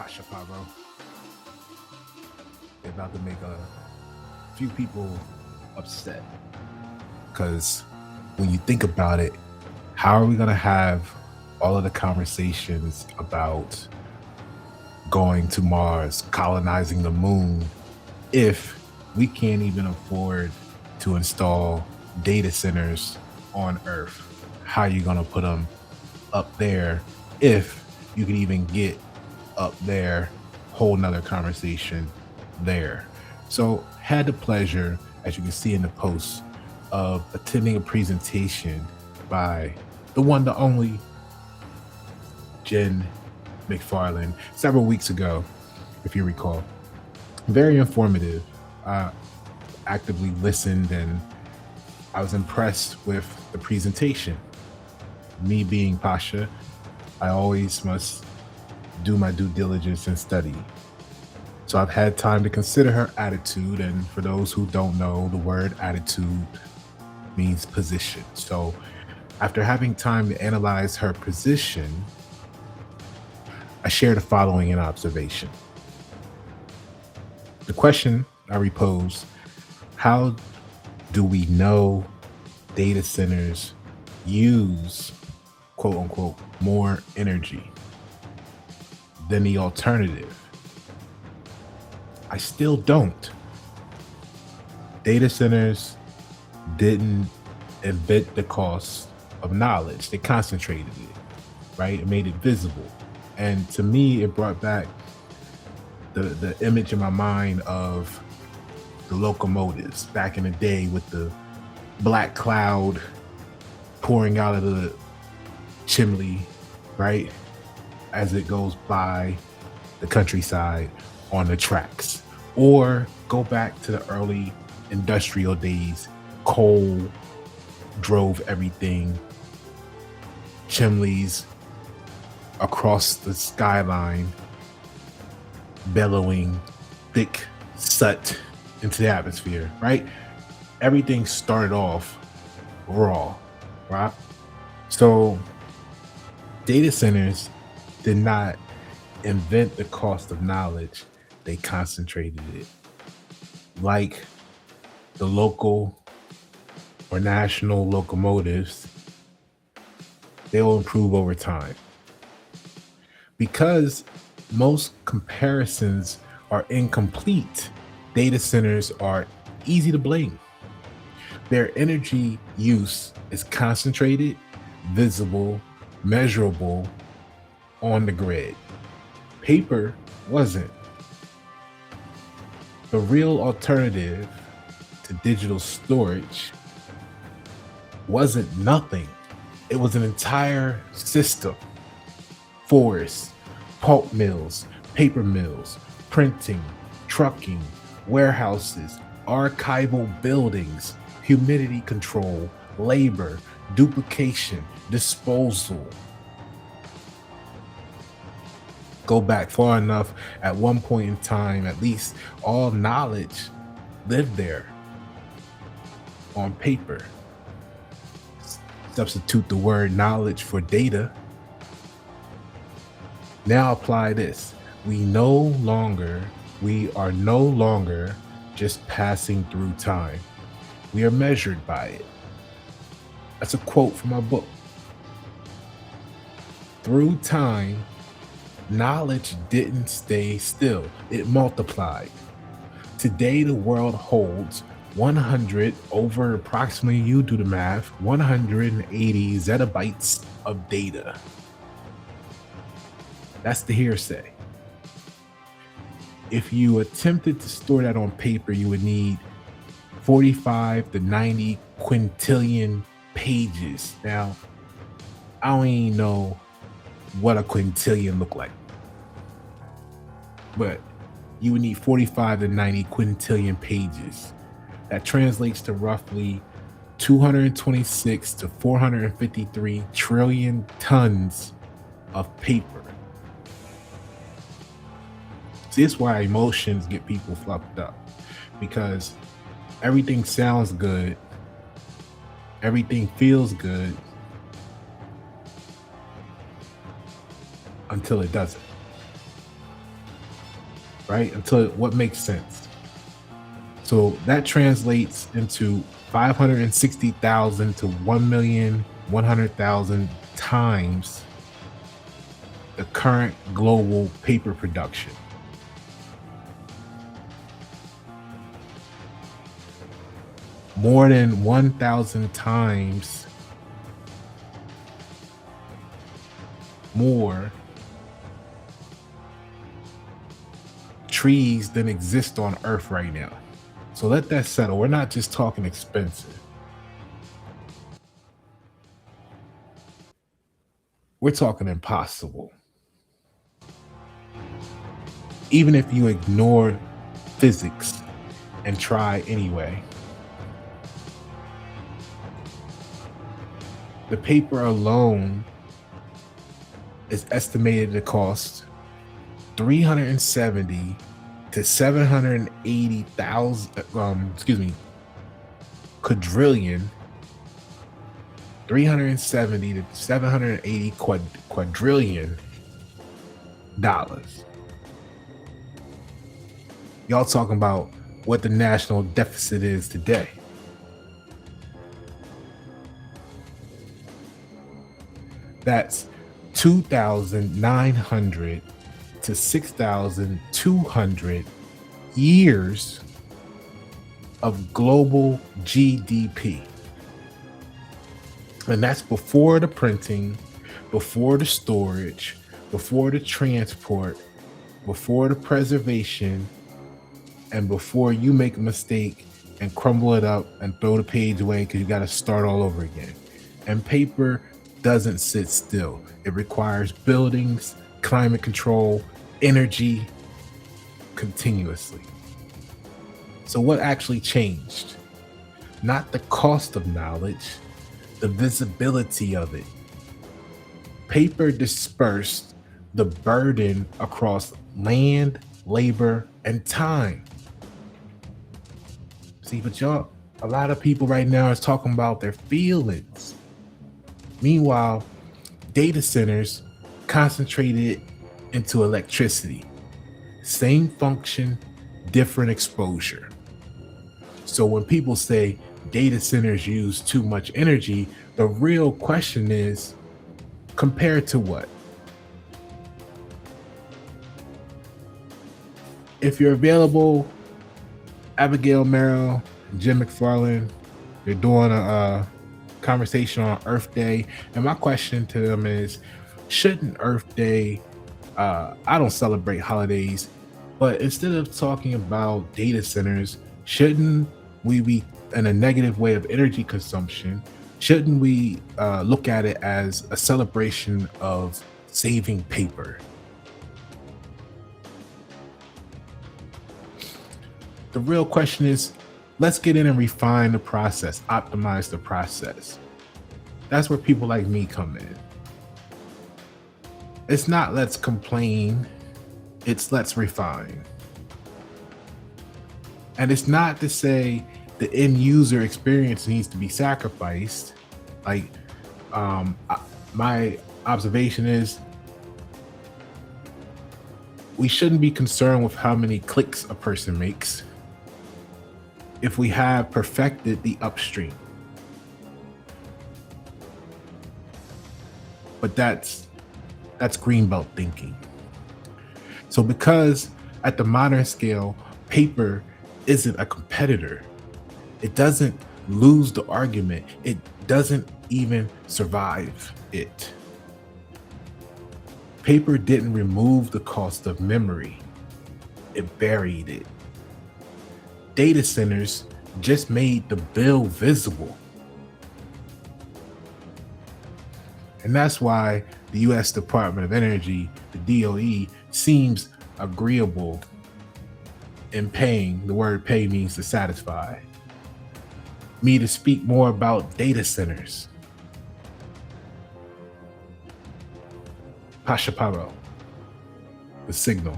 Pasha, Paroh. They're about to make a few people upset because when you think about it, how are we going to have all of the conversations about going to Mars, colonizing the moon, if we can't even afford to install data centers on Earth? How are you going to put them up there if you can even get up there? Whole nother conversation there. So had the pleasure, as you can see in the post, of attending a presentation by the one, the only Jen McFarland several weeks ago, if you recall. Very informative. I actively listened and I was impressed with the presentation. Me being Pasha, I always must do my due diligence and study. So I've had time to consider her attitude. And for those who don't know, the word attitude means position. So after having time to analyze her position, I share the following in observation. The question I repose: how do we know data centers use, quote unquote, more energy than the alternative? I still don't. Data centers didn't invent the cost of knowledge. They concentrated it, right? It made it visible. And to me, it brought back the image in my mind of the locomotives back in the day with the black cloud pouring out of the chimney, right? As it goes by the countryside on the tracks. Or go back to the early industrial days. Coal drove everything, chimneys across the skyline, bellowing thick soot into the atmosphere, right? Everything started off raw, right? So data centers did not invent the cost of knowledge, they concentrated it. Like the local or national locomotives, they'll improve over time. Because most comparisons are incomplete, data centers are easy to blame. Their energy use is concentrated, visible, measurable on the grid. Paper wasn't. The real alternative to digital storage wasn't nothing. It was an entire system. Forests, pulp mills, paper mills, printing, trucking, warehouses, archival buildings, humidity control, labor, duplication, disposal. Go back far enough, at one point in time, at least all knowledge lived there on paper. Substitute the word knowledge for data. Now apply this. We are no longer just passing through time. We are measured by it. That's a quote from my book. Through time, knowledge didn't stay still. It multiplied. Today, the world holds 100 over approximately, you do the math, 180 zettabytes of data. That's the hearsay. If you attempted to store that on paper, you would need 45 to 90 quintillion pages. Now, I don't even know what a quintillion look like, but you would need 45 to 90 quintillion pages. That translates to roughly 226 to 453 trillion tons of paper. See, this is why emotions get people fluffed up, because everything sounds good, everything feels good until it doesn't. right? Until what makes sense. So that translates into 560,000 to 1,100,000 times the current global paper production. More than 1,000 times more trees than exist on Earth right now. So let that settle. We're not just talking expensive. We're talking impossible. Even if you ignore physics and try anyway. The paper alone is estimated to cost 370 to 780,000, quadrillion, 370 to 780 quadrillion dollars. Y'all talking about what the national deficit is today. That's 2,900 to 6,200 years of global GDP. And that's before the printing, before the storage, before the transport, before the preservation, and before you make a mistake and crumble it up and throw the page away because you got to start all over again. And paper doesn't sit still. It requires buildings, climate control, energy continuously. So what actually changed? Not the cost of knowledge, the visibility of it. Paper dispersed the burden across land, labor, and time. See, but y'all, a lot of people right now is talking about their feelings. Meanwhile, data centers concentrated into electricity. Same function, different exposure. So when people say data centers use too much energy, the real question is, compared to what? If you're available, Abigail Merrill, Jim McFarland, they're doing a conversation on Earth Day. And my question to them is, shouldn't Earth Day, I don't celebrate holidays, but instead of talking about data centers, shouldn't we be in a negative way of energy consumption? Shouldn't we look at it as a celebration of saving paper? The real question is, let's get in and refine the process, optimize the process. That's where people like me come in. It's not let's complain, it's let's refine. And it's not to say the end user experience needs to be sacrificed. Like, my observation is we shouldn't be concerned with how many clicks a person makes if we have perfected the upstream. But that's greenbelt thinking. So because at the modern scale, paper isn't a competitor, it doesn't lose the argument. It doesn't even survive it. Paper didn't remove the cost of memory. It buried it. Data centers just made the bill visible. And that's why the US Department of Energy, the DOE, seems agreeable in paying, the word pay means to satisfy, me to speak more about data centers. Pasha, Paroh, the signal.